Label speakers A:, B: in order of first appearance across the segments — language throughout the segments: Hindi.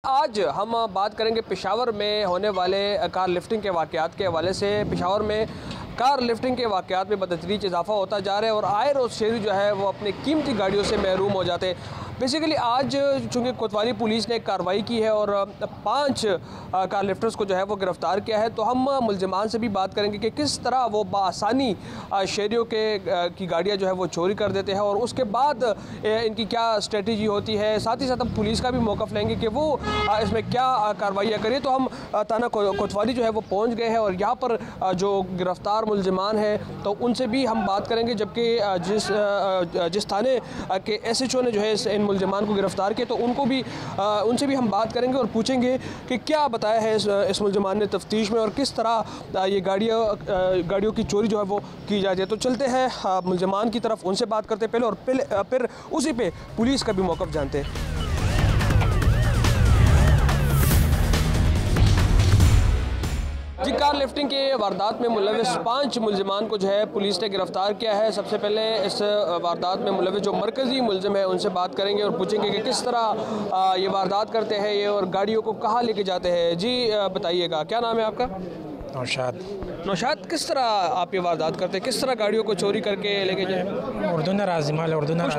A: आज हम बात करेंगे पेशावर में होने वाले कार लिफ्टिंग के वाक़यात के हवाले से। पेशावर में कार लिफ्टिंग के वाक़यात में बदतरीज इजाफा होता जा रहा है और आए रोज़ शहरी जो है वो अपनी कीमती गाड़ियों से महरूम हो जाते हैं। बेसिकली आज चूँकि कोतवाली पुलिस ने एक कार्रवाई की है और 5 कार लिफ्टर्स को जो है वो गिरफ़्तार किया है, तो हम मुल्ज़िमान से भी बात करेंगे कि किस तरह वो बआसानी शहरियों की गाड़ियाँ जो है वो चोरी कर देते हैं और उसके बाद इनकी क्या स्ट्रेटजी होती है। साथ ही साथ हम पुलिस का भी मौक़िफ़ लेंगे कि वो इसमें क्या कार्रवाइयाँ करें। तो हम थाना कोतवाली जो है वो पहुँच गए हैं और यहाँ पर जो गिरफ़्तार मुल्ज़िमान हैं तो उनसे भी हम बात करेंगे, जबकि जिस थाने के SHO ने जो है इन मुल्ज़िमान को गिरफ़्तार किया तो उनसे भी हम बात करेंगे और पूछेंगे कि क्या बताया है इस मुल्ज़िमान ने तफ्तीश में और किस तरह ये गाड़ियों की चोरी जो है वो की जाती है। तो चलते हैं मुल्ज़िमान की तरफ, उनसे बात करते पहले और फिर उसी पे पुलिस का भी मौक़िफ़ जानते हैं। जी, कार लिफ्टिंग के वारदात में मुलविस 5 मुल्ज़िमान को जो है पुलिस ने गिरफ़्तार किया है। सबसे पहले इस वारदात में मुलविस जो मरकज़ी मुल्ज़िम है उनसे बात करेंगे और पूछेंगे कि किस तरह ये वारदात करते हैं ये और गाड़ियों को कहाँ लेके जाते हैं। जी बताइएगा, क्या नाम है आपका? नौशाद, किस तरह आप ये वारदात करते हैं, किस तरह गाड़ियों को चोरी करके लेके जाए?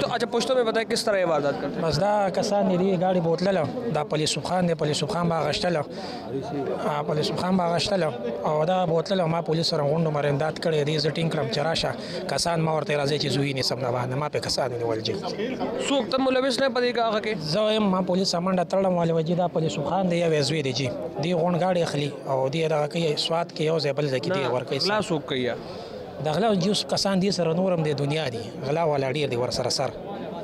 A: अच्छा, पुश्तो में बताएं किस तरह ये वारदात करते हैं?
B: बस दा कसान दी गाड़ी बोतल दा पुलिस खान बागश्तल और दा बोतल मा पुलिस सर गुंडो मरिंदात करे दी जटिंग क्रम चराशा कसान मा और तेरा जे चीजुई ने सब ना मा पे कसान ने वलजी
A: सूक तम मुलविस ने पदी का के
B: जोम मा पुलिस सामान तड़म वाले वजीदा पुलिस खान दे वेजवी दी जी दी गुण गाड़ी खली और दी दा के स्वाद के यो जेबल जे दी वर के
A: ला सूक कया
B: दगला जूस कसान दी सर नूरम दे दुनिया दी गला वाला डी दी वर सर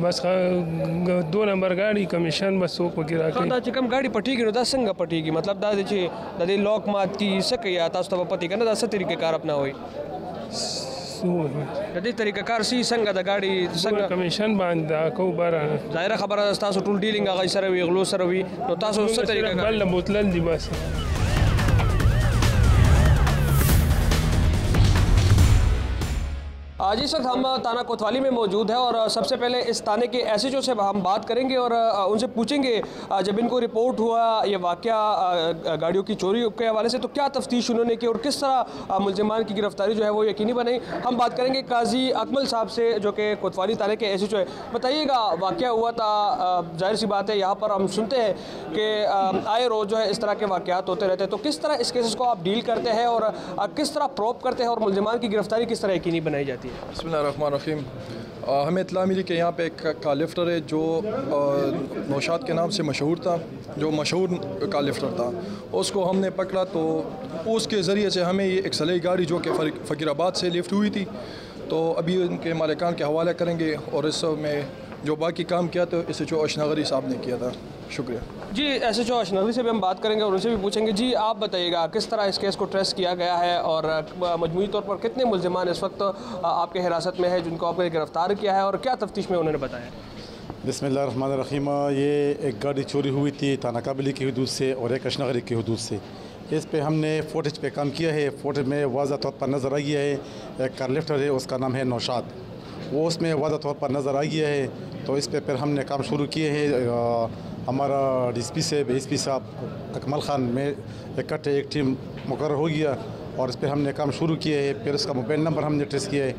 C: बस 2 नंबर गाड़ी कमीशन बस सो वगैरह
A: के दा चिकम गाड़ी पटीगी नो दा संग पटीगी मतलब दा जे दा लॉक मात की सके या तास तो पति करना दा स तरीके कार अपना होई दा तरीका कार सी संग दा गाड़ी संग
C: कमीशन बांधा को बार
A: जाहिर खबर तासो टूल डीलिंग आगा सर वी गलो सर वी तो तासो स तरीका
C: बल बोतल दी बस।
A: आज इस वक्त हम थाना कोतवाली में मौजूद है और सबसे पहले इस थाने के SHO से हम बात करेंगे और उनसे पूछेंगे जब इनको रिपोर्ट हुआ ये वाक़या गाड़ियों की चोरी के हवाले से तो क्या तफ्तीश उन्होंने की और किस तरह मुल्ज़िमान की गिरफ़्तारी जो है वो यकीनी बनाई। हम बात करेंगे काजी अकमल साहब से जो कि कोतवाली थाने के SHO है। बताइएगा, वाक़या हुआ था, जाहिर सी बात है यहाँ पर हम सुनते हैं कि आए रोज़ जो है इस तरह के वाक़यात होते रहते हैं, तो किस तरह इस केसेस को आप डील करते हैं और किस तरह प्रोब करते हैं और मुल्ज़िमान की गिरफ़्तारी किस तरह यकीनी बनाई जाती है?
D: बिस्मिल्लाहिर्रहमानिर्रहीम। हमें इत्तला मिली कि यहाँ पे एक कार लिफ्टर है जो नौशाद के नाम से मशहूर था, जो मशहूर कार लिफ्टर था, उसको हमने पकड़ा तो उसके ज़रिए से हमें ये एक सलेही गाड़ी जो कि फ़कीराबाद से लिफ्ट हुई थी तो अभी उनके मालिकान के हवाले करेंगे और इस में जो बाकी काम किया तो SHO अशनगरी साहब ने किया था। शुक्रिया
A: जी। SHO अशनगरी से भी हम बात करेंगे और उनसे भी पूछेंगे। जी आप बताइएगा, किस तरह इस केस को ट्रेस किया गया है और मजमूई तौर पर कितने मुल्ज़िमान इस वक्त आपके हिरासत में है जिनको आपने गिरफ़्तार किया है और क्या तफ्तीश में उन्होंने बताया?
E: बिस्मिल्लाहिर्रहमानिर्रहीम। ये एक गाड़ी चोरी हुई थी थाना काबली की हदूद से और एक अशनगरी की हदूद से। इस पे हमने फुटेज पे काम किया है। फुटेज में वाज़ा तौर पर नज़र आ गया है एक कार लिफ्टर है, उसका नाम है नौशाद, वो उसमें वाज़ा तौर पर नज़र आ गया है। तो इस पे फिर हमने काम शुरू किए हैं। हमारा DSP से SP साहब अकमल ख़ान में इकट्ठे एक टीम मुकर्रर हो गया और इस पर हमने काम शुरू किए है। फिर उसका मोबाइल नंबर हमने ट्रेस किया है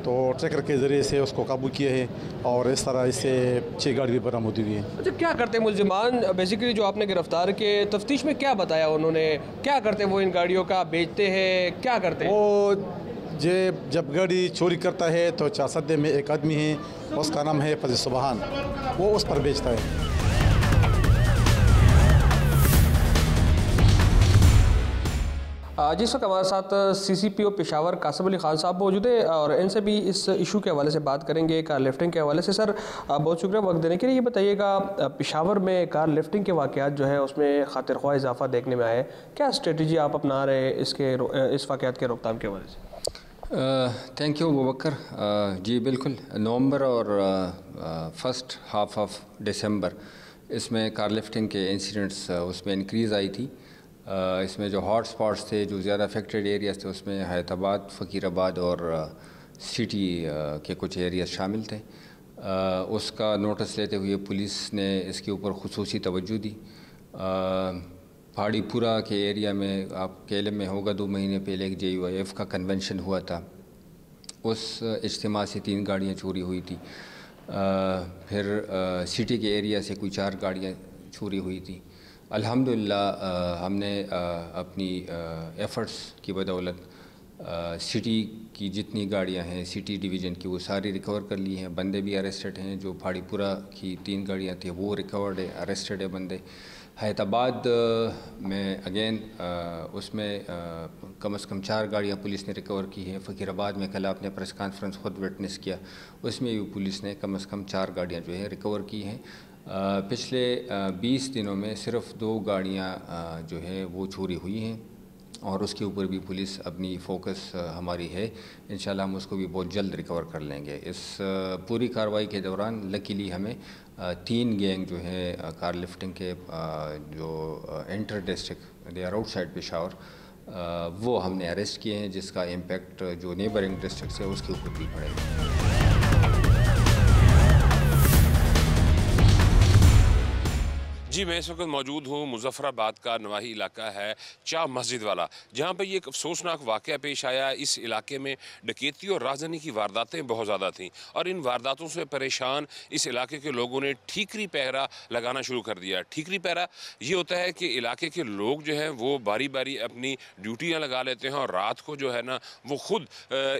E: तो ट्रैकर के ज़रिए से उसको काबू किए है और इस तरह इससे 6 गाड़ी भी बरामद हुई है।
A: अच्छा, क्या करते हैं मुल्ज़िमान बेसिकली जो आपने गिरफ़्तार के तफ्तीश में क्या बताया उन्होंने, क्या करते हैं वो इन गाड़ियों का, बेचते हैं, क्या करते हैं?
E: वो जब गाड़ी चोरी करता है तो 4 सदे में एक आदमी है, उसका नाम है फज़ल सुबहान, वो उस पर बेचता है।
A: जिस वक्त हमारे साथ CCPO पेशावर कासिम अली खान साहब मौजूद है और इनसे भी इस इशू के हवाले से बात करेंगे, कार लिफ्टिंग के हवाले से। सर बहुत शुक्रिया वक्त देने के लिए। ये बताइएगा पेशावर में कार लिफ्टिंग के वाक़यात जो है उसमें खातिर ख्वाह इजाफा देखने में आया, क्या स्ट्रेटजी आप अपना रहे इस वाक़यात के रोकथाम के हवाले से?
F: Thank you Abubakar. जी बिल्कुल, नवंबर और फर्स्ट हाफ ऑफ दिसंबर इसमें कार लिफ्टिंग के इंसिडेंट्स उसमें इंक्रीज़ आई थी। इसमें जो हॉट स्पॉट्स थे, जो ज़्यादा अफेक्टेड एरियाज़ थे, उसमें हैदराबाद, फ़कीराबाद और सिटी के कुछ एरियाज़ शामिल थे। उसका नोटिस लेते हुए पुलिस ने इसके ऊपर खुसूसी तवज्जो दी। पहाड़ीपुरा के एरिया में आपके इल्म में होगा 2 महीने पहले एक JUIF का कन्वेंशन हुआ था। उस इज्तिमा से 3 गाड़ियाँ चोरी हुई थी। फिर सिटी के एरिया से कोई 4 गाड़ियाँ चोरी हुई थी। अल्हम्दुलिल्लाह हमने अपनी एफ़र्ट्स की बदौलत सिटी की जितनी गाड़ियां हैं सिटी डिवीज़न की वो सारी रिकवर कर ली हैं। बंदे भी अरेस्टेड हैं। जो पहाड़ीपुरा की 3 गाड़ियां थी वो रिकवर्ड है, अरेस्टेड है बंदे। हैदराबाद में अगेन उसमें कम से कम 4 गाड़ियां पुलिस ने रिकवर की हैं। फ़कीराबाद में कल आपने प्रेस कॉन्फ्रेंस खुद विटनेस किया, उसमें भी पुलिस ने कम से कम 4 गाड़ियां जो है रिकवर की हैं। पिछले 20 दिनों में सिर्फ 2 गाड़ियां जो है वो चोरी हुई हैं और उसके ऊपर भी पुलिस अपनी फ़ोकस हमारी है। इंशाल्लाह हम उसको भी बहुत जल्द रिकवर कर लेंगे। इस पूरी कार्रवाई के दौरान लकीली हमें 3 गैंग जो है कार लिफ्टिंग के जो inter district they are outside Peshawar वो हमने अरेस्ट किए हैं, जिसका इम्पेक्ट जो नेबरिंग डिस्ट्रिक्ट है उसके ऊपर भी पड़ेगा।
G: जी, मैं इस वक्त मौजूद हूँ मुजफ्फराबाद का नवाही इलाका है चा मस्जिद वाला, जहाँ पे ये एक अफसोसनाक वाक़या पेश आया। इस इलाके में डकैती और राजधानी की वारदातें बहुत ज़्यादा थीं और इन वारदातों से परेशान इस इलाके के लोगों ने ठीकरी पहरा लगाना शुरू कर दिया। ठीकरी पहरा ये होता है कि इलाके के लोग जो हैं वो बारी बारी अपनी ड्यूटियाँ लगा लेते हैं और रात को जो है ना वो ख़ुद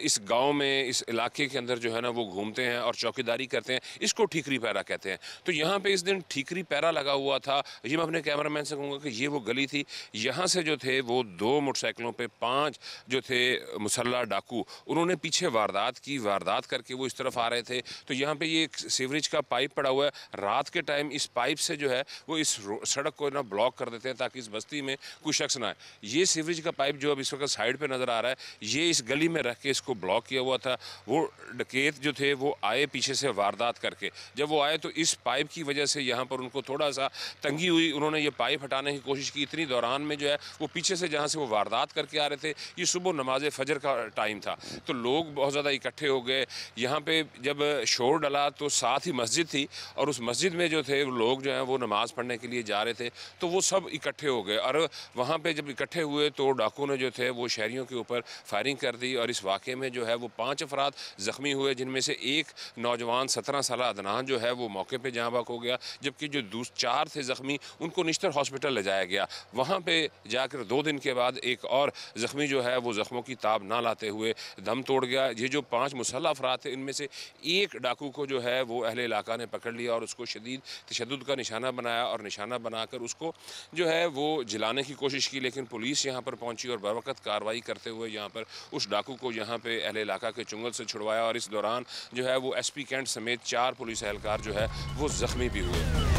G: इस गाँव में, इस इलाके के अंदर जो है ना वो घूमते हैं और चौकीदारी करते हैं। इसको ठीकरी पहरा कहते हैं। तो यहाँ पर इस दिन ठीकरी पहरा लगा हुआ था। ये मैं अपने कैमरामैन से कहूँगा कि ये वो गली थी, यहाँ से जो थे वो 2 मोटरसाइकिलों पे 5 जो थे मुसल्ला डाकू, उन्होंने पीछे वारदात की। वारदात करके वो इस तरफ आ रहे थे। तो यहाँ पे ये एक सीवरेज का पाइप पड़ा हुआ है। रात के टाइम इस पाइप से जो है वो इस सड़क को ना ब्लॉक कर देते हैं ताकि इस बस्ती में कोई शख्स ना आए। ये सीवरेज का पाइप जो अब इस वक्त साइड पर नज़र आ रहा है, ये इस गली में रख के इसको ब्लॉक किया हुआ था। वो डकैत जो थे वो आए पीछे से वारदात करके। जब वो आए तो इस पाइप की वजह से यहाँ पर उनको थोड़ा सा तंगी हुई। उन्होंने ये पाइप हटाने की कोशिश की। इतनी दौरान में जो है वो पीछे से जहाँ से वो वारदात करके आ रहे थे, ये सुबह नमाज फजर का टाइम था, तो लोग बहुत ज़्यादा इकट्ठे हो गए। यहाँ पे जब शोर डला तो साथ ही मस्जिद थी और उस मस्जिद में जो थे लोग जो हैं वो नमाज़ पढ़ने के लिए जा रहे थे, तो वो सब इकट्ठे हो गए और वहाँ पर जब इकट्ठे हुए तो डाकू ने जो थे वो शहरियों के ऊपर फायरिंग कर दी और इस वाक़े में जो है वो 5 अफराद ज़ख्मी हुए, जिनमें से एक नौजवान 17 साल अदनान जो है वो मौके पर जहाँ बाक हो गया, जबकि जो 4 थे ज़ख्मी उनको निश्तर हॉस्पिटल ले जाया गया। वहाँ पे जाकर 2 दिन के बाद एक और ज़ख्मी जो है वो ज़ख्मों की ताब ना लाते हुए दम तोड़ गया। ये जो 5 मुसल्ला अफराद थे, इनमें से एक डाकू को जो है वो अहले इलाका ने पकड़ लिया और उसको शदीद तशद्दुद का निशाना बनाया और निशाना बनाकर उसको जो है वो जिलाने की कोशिश की, लेकिन पुलिस यहाँ पर पहुँची और बरवक़्त कार्रवाई करते हुए यहाँ पर उस डाकू को यहाँ पे अहले इलाका के चुंगल से छुड़वाया और इस दौरान जो है वो SP कैंट समेत 4 पुलिस एहलकार जो है वो ज़ख्मी भी हुए।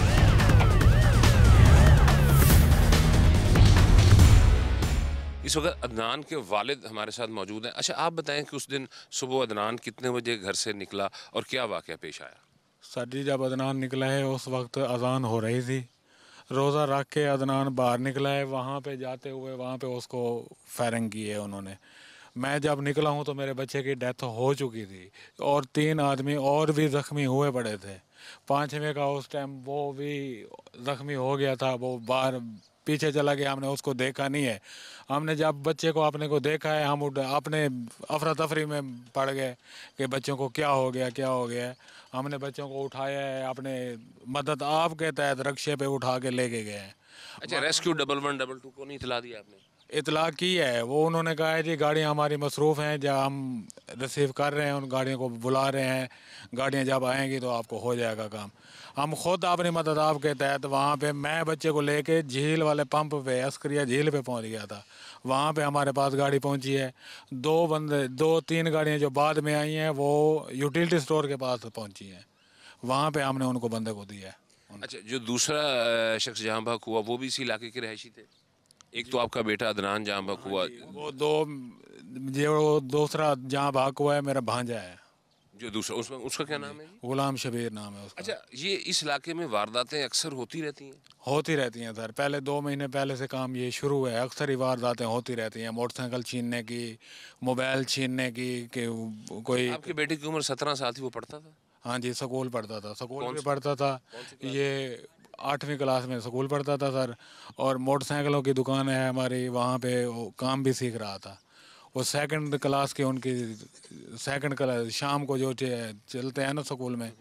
G: इस वक्त अदनान के वालिद हमारे साथ मौजूद हैं। अच्छा, आप बताएं कि उस दिन सुबह अदनान कितने बजे घर से निकला और क्या वाक़या पेश आया?
H: सर जी, जब अदनान निकला है उस वक्त अजान हो रही थी। रोज़ा रख के अदनान बाहर निकला है। वहाँ पे जाते हुए वहाँ पे उसको फायरिंग की है उन्होंने। मैं जब निकला हूँ तो मेरे बच्चे की डेथ हो चुकी थी और 3 आदमी और भी ज़ख्मी हुए पड़े थे। 5वें का उस टाइम वो भी ज़ख्मी हो गया था, वो बाहर पीछे चला गया। हमने उसको देखा नहीं है। हमने जब बच्चे को अपने को देखा है, हम अपने अफरा तफरी में पड़ गए कि बच्चों को क्या हो गया। हमने बच्चों को उठाया है, अपने मदद आपके तहत रक्शे पे उठा के लेके गए हैं।
G: अच्छा, रेस्क्यू 111 122 को नहीं इतला दिया आपने?
H: इतला की है, वो उन्होंने कहा है जी गाड़ियाँ हमारी मसरूफ़ हैं, जब हम रिसीव कर रहे हैं उन गाड़ियों को बुला रहे हैं, गाड़ियाँ जब आएंगी तो आपको हो जाएगा काम। हम खुद अपनी मदद आपके तहत वहाँ पे मैं बच्चे को लेके झील वाले पंप पे अस्करिया झील पे पहुँच गया था। वहाँ पे हमारे पास गाड़ी पहुँची है। 2-3 गाड़ियाँ जो बाद में आई हैं वो यूटिलिटी स्टोर के पास पहुँची हैं, वहाँ पे हमने उनको बंदे को दिया है।
G: अच्छा, जो दूसरा शख्स जहाँ भाग हुआ वो भी इसी इलाके के रहायशी थे? एक तो आपका बेटा अदनान जहाँ भाग हुआ,
H: वो जो दूसरा जहाँ भाग हुआ है मेरा भांजा है।
G: जो दूसरा उसका क्या नाम है?
H: गुलाम शबीर नाम है उसका।
G: अच्छा, ये इस इलाके में वारदातें अक्सर होती रहती हैं?
H: होती रहती हैं सर, पहले 2 महीने पहले से काम ये शुरू है। अक्सर ही वारदातें होती रहती हैं, मोटरसाइकिल छीनने की, मोबाइल छीनने की। कि कोई
G: आपके बेटे की उम्र 17 साल थी, वो पढ़ता था?
H: हाँ जी, स्कूल पढ़ता था, स्कूल भी पढ़ता था। ये 8वीं क्लास में स्कूल पढ़ता था सर। और मोटरसाइकिलों की दुकान है हमारी, वहाँ पे वो काम भी सीख रहा था। वो 2nd क्लास के उनकी 2nd क्लास शाम को जो चलते हैं ना स्कूल में,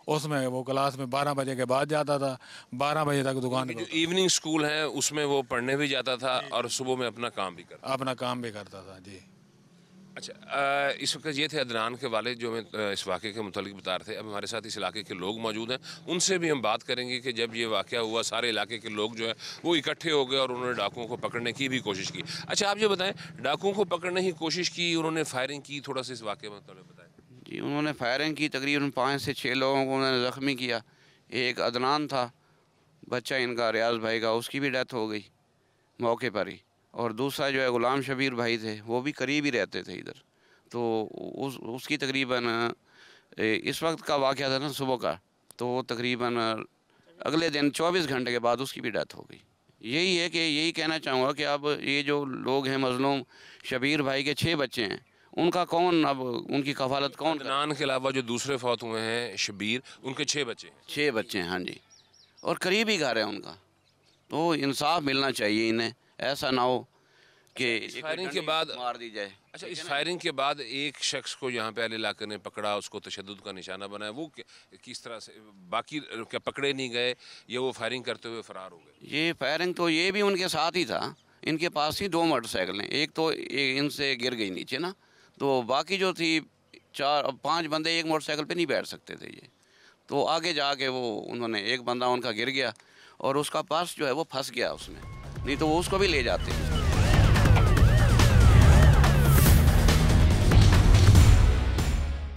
H: उसमें वो क्लास में 12 बजे के बाद जाता था, 12 बजे तक दुकान
G: जो इवनिंग स्कूल है उसमें वो पढ़ने भी जाता था और सुबह में अपना काम भी करता था जी। अच्छा, इस वक्त ये थे अदनान के वाले जो हमें इस वाक़े के मुतालिक बता रहे थे। अब हमारे साथ इस इलाके के लोग मौजूद हैं, उनसे भी हम बात करेंगे कि जब ये वाक़या हुआ सारे इलाके के लोग जो है वो इकट्ठे हो गए और उन्होंने डाकुओं को पकड़ने की भी कोशिश की। अच्छा, आप ये बताएं, डाकुओं को पकड़ने की कोशिश की, उन्होंने फायरिंग की, थोड़ा सा इस वाक़े में बताएं।
I: जी, उन्होंने फायरिंग की, तकरीबन 5 से 6 लोगों को उन्होंने ज़ख्मी किया। एक अदनान था बच्चा इनका, रियाज भाई का, उसकी भी डेथ हो गई मौके पर ही। और दूसरा जो है गुलाम शबीर भाई थे, वो भी करीब ही रहते थे इधर। तो उसकी तकरीबन इस वक्त का वाक़या था ना सुबह का, तो तकरीबन अगले दिन 24 घंटे के बाद उसकी भी डेथ हो गई। यही है कि यही कहना चाहूँगा कि अब ये जो लोग हैं मज़लूम, शबीर भाई के 6 बच्चे हैं, उनका कौन, अब उनकी कफालत कौन?
G: अदनान के अलावा जो दूसरे फौत हुए हैं शबीर, उनके 6 बच्चे हैं।
I: 6 बच्चे हैं, हाँ जी, और करीबी घर है उनका। तो इंसाफ मिलना चाहिए इन्हें, ऐसा ना हो कि
G: फायरिंग के बाद
I: मार दी जाए।
G: अच्छा, इस फायरिंग के बाद एक शख्स को यहाँ पे अहले इलाके ने पकड़ा, उसको तशद्दुद का निशाना बनाया, वो किस तरह से, बाकी क्या पकड़े नहीं गए या वो फायरिंग करते हुए फरार हो गए?
I: ये फायरिंग तो ये भी उनके साथ ही था, इनके पास ही 2 मोटरसाइकिल हैं, एक तो इनसे गिर गई नीचे ना, तो बाकी जो थी 4-5 बंदे एक मोटरसाइकिल पे नहीं बैठ सकते थे ये। तो आगे जाके वो उन्होंने, एक बंदा उनका गिर गया और उसका पर्स जो है वो फंस गया उसमें, नहीं तो वो उसको भी ले जाते।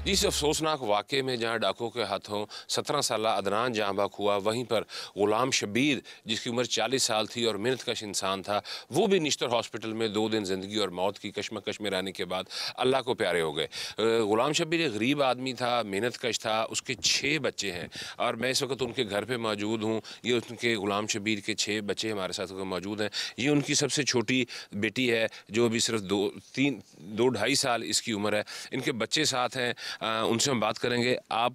G: इस अफसोसनाक वाक़े में जहाँ डाकुओं के हाथों 17 साल अदनान जहाँ बाक हुआ, वहीं पर ग़ुलाम शबीर जिसकी उम्र 40 साल थी और मेहनतकश इंसान था, वो भी निश्तर हॉस्पिटल में 2 दिन ज़िंदगी और मौत की कशमकश में रहने के बाद अल्लाह को प्यारे हो गए। ग़ुलाम शबीर एक गरीब आदमी था, मेहनतकश था, उसके 6 बच्चे हैं और मैं इस वक्त उनके घर पर मौजूद हूँ। ये उनके ग़ुलाम शबीर के 6 बच्चे हमारे साथ मौजूद हैं। ये उनकी सबसे छोटी बेटी है जो अभी सिर्फ 2-2.5 साल इसकी उम्र है। इनके बच्चे साथ हैं, उनसे हम बात करेंगे। आप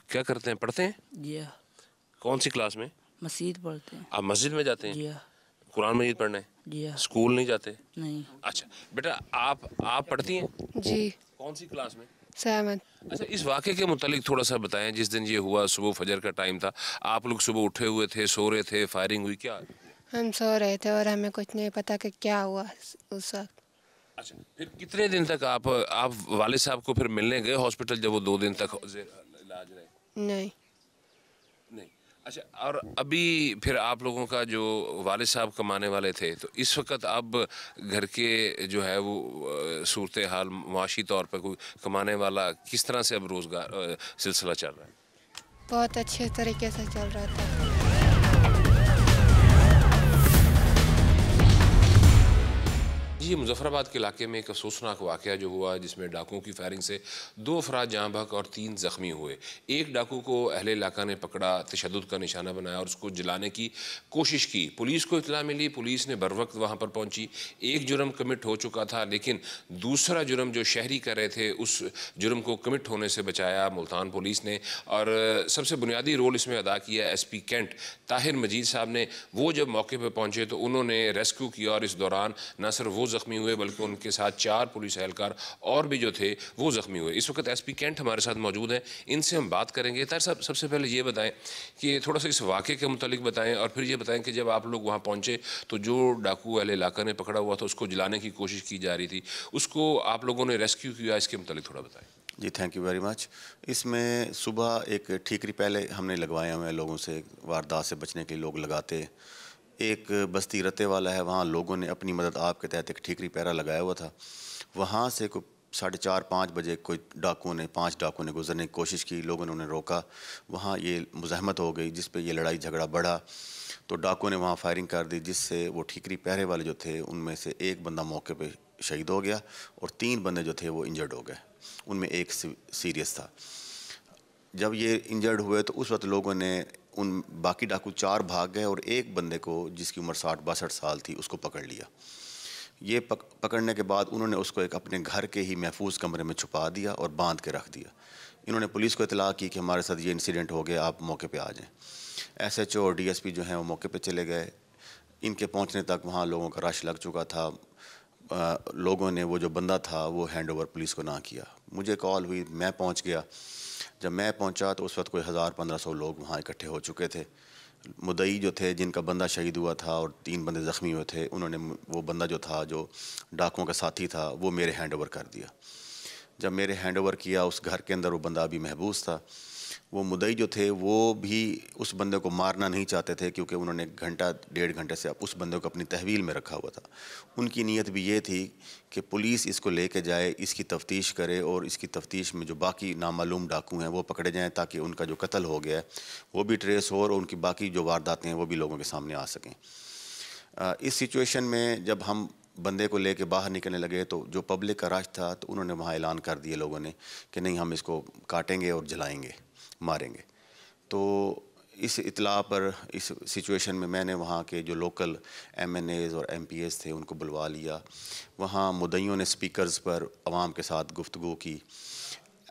G: क्या करते हैं, पढ़ते हैं?
J: जी हाँ।
G: कौन सी क्लास में?
J: मस्जिद पढ़ते हैं।
G: आप मस्जिद में जाते हैं?
J: जी हाँ।
G: कुरान मजीद पढ़ने?
J: जी हाँ।
G: स्कूल नहीं जाते?
J: नहीं।
G: अच्छा बेटा, आप पढ़ती हैं?
K: जी।
G: कौन सी क्लास में?
K: 7।
G: अच्छा, इस वाक़े के मुतालिक थोड़ा सा बताएं। जिस दिन ये हुआ सुबह फजर का टाइम था, आप लोग सुबह उठे हुए थे, सो रहे थे, फायरिंग हुई, क्या?
K: हम सो रहे थे और हमें कुछ नहीं पता कि क्या हुआ उस वक्त।
G: अच्छा, फिर कितने दिन तक आप वालिद साहब को फिर मिलने गए हॉस्पिटल जब वो 2 दिन तक इलाज रहे?
K: नहीं।
G: अच्छा, और अभी फिर आप लोगों का जो वालिद साहब कमाने वाले थे, तो इस वक्त अब घर के जो है वो सूरत हाल माशी तौर पर कोई कमाने वाला किस तरह से अब रोज़गार सिलसिला चल रहा है?
K: बहुत अच्छे तरीके से चल रहा था।
G: ये मुजफ्फराबाद के इलाके में एक अफसोसनाक वाक़या जो हुआ जिसमें डाकुओं की फायरिंग से 2 अफराद जाँ बहक और 3 ज़ख्मी हुए। एक डाकू को अहले इलाका ने पकड़ा, तशद्दुद का निशाना बनाया और उसको जलाने की कोशिश की। पुलिस को इत्तला मिली, पुलिस ने बर वक्त वहाँ पर पहुँची। एक जुर्म कमिट हो चुका था, लेकिन दूसरा जुर्म जो शहरी कर रहे थे उस जुर्म को कमिट होने से बचाया मुल्तान पुलिस ने। और सबसे बुनियादी रोल इसमें अदा किया SP कैंट ताहिर मजीद साहब ने। वो जब मौके पर पहुँचे तो उन्होंने रेस्क्यू किया और इस दौरान न सिर्फ वो ज़ख्मी हुए बल्कि उनके साथ 4 पुलिस एहलकार और भी जो थे वो ज़ख्मी हुए। इस वक्त एसपी कैंट हमारे साथ मौजूद हैं, इनसे हम बात करेंगे। ताहिर साहब, सबसे पहले ये बताएं कि थोड़ा सा इस वाक़े के मुतालिक बताएं और फिर ये बताएं कि जब आप लोग वहाँ पहुँचे तो जो डाकू वाले इलाका ने पकड़ा हुआ था उसको जलाने की कोशिश की जा रही थी, उसको आप लोगों ने रेस्क्यू किया, इसके मुतालिक थोड़ा बताएं।
J: जी थैंक यू वेरी मच। इसमें सुबह एक ठीकरी पहले हमने लगवाए हुए लोगों से, वारदात से बचने के लिए लोग लगाते। एक बस्ती रते वाला है, वहाँ लोगों ने अपनी मदद आप के तहत एक ठीकरी पहरा लगाया हुआ था। वहाँ से कोई 4:30-5 बजे कोई 5 डाकुओं ने गुजरने की कोशिश की, लोगों ने उन्हें रोका। वहाँ ये मुज़ाहमत हो गई जिस पे ये लड़ाई झगड़ा बढ़ा, तो डाकुओं ने वहाँ फायरिंग कर दी जिससे वो ठीकरी पहरे वाले जो थे उनमें से एक बंदा मौके पे शहीद हो गया और 3 बंदे जो थे वो इंजर्ड हो गए, उनमें एक सीरियस था। जब ये इंजर्ड हुए तो उस वक्त लोगों ने उन बाकी डाकू 4 भाग गए और एक बंदे को जिसकी उम्र 60-62 साल थी उसको पकड़ लिया। ये पकड़ने के बाद उन्होंने उसको एक अपने घर के ही महफूज कमरे में छुपा दिया और बांध के रख दिया। इन्होंने पुलिस को इतला की कि हमारे साथ ये इंसिडेंट हो गया, आप मौके पे आ जाएं। SHO और DSP जो हैं वो मौके पे चले गए। इनके पहुंचने तक वहाँ लोगों का रश लग चुका था। लोगों ने वो जो बंदा था वो हैंड ओवर पुलिस को ना किया। मुझे कॉल हुई, मैं पहुँच गया। जब मैं पहुंचा तो उस वक्त कोई 1000-1500 लोग वहाँ इकट्ठे हो चुके थे। मुदई जो थे, जिनका बंदा शहीद हुआ था और 3 बंदे ज़ख्मी हुए थे, उन्होंने वो बंदा जो था जो डाकुओं का साथी था वो मेरे हैंड ओवर कर दिया। जब मेरे हैंड ओवर किया, उस घर के अंदर वो बंदा अभी महबूस था। वो मुदई जो थे वो भी उस बंदे को मारना नहीं चाहते थे क्योंकि उन्होंने 1-1.5 घंटे से उस बंदे को अपनी तहवील में रखा हुआ था। उनकी नीयत भी ये थी कि पुलिस इसको लेके जाए, इसकी तफ्तीश करे और इसकी तफ्तीश में जो बाकी नामालूम डाकू हैं वो पकड़े जाएं ताकि उनका जो कत्ल हो गया है वो भी ट्रेस हो और उनकी बाकी जो वारदातें हैं वो भी लोगों के सामने आ सकें। इस सिचुएशन में जब हम बंदे को लेके बाहर निकलने लगे तो जो पब्लिक का रश था तो उन्होंने वहाँ ऐलान कर दिए लोगों ने कि नहीं, हम इसको काटेंगे और जलाएंगे, मारेंगे। तो इस इतला पर, इस सिचुएशन में मैंने वहाँ के जो लोकल MNAs और MPAs थे उनको बुलवा लिया। वहाँ मुद्दइयों ने स्पीकर्स पर आवाम के साथ गुफ्तगू की।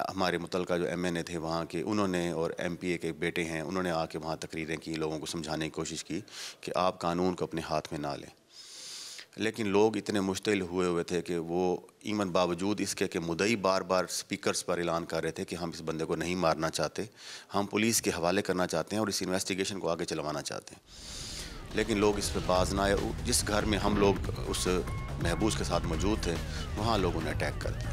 J: हमारे मुतलका जो MNA थे वहाँ के, उन्होंने और MPA के बेटे हैं, उन्होंने आके वहाँ तकरीरें की, लोगों को समझाने की कोशिश की कि आप कानून को अपने हाथ में ना लें। लेकिन लोग इतने मुश्तिल हुए थे कि वो ईमन बावजूद इसके कि मुदई बार बार स्पीकर्स पर ऐलान कर रहे थे कि हम इस बंदे को नहीं मारना चाहते, हम पुलिस के हवाले करना चाहते हैं और इस इन्वेस्टिगेशन को आगे चलवाना चाहते हैं, लेकिन लोग इस पर बाज ना आए। जिस घर में हम लोग उस महबूस के साथ मौजूद थे वहाँ लोगों ने अटैक कर दिया।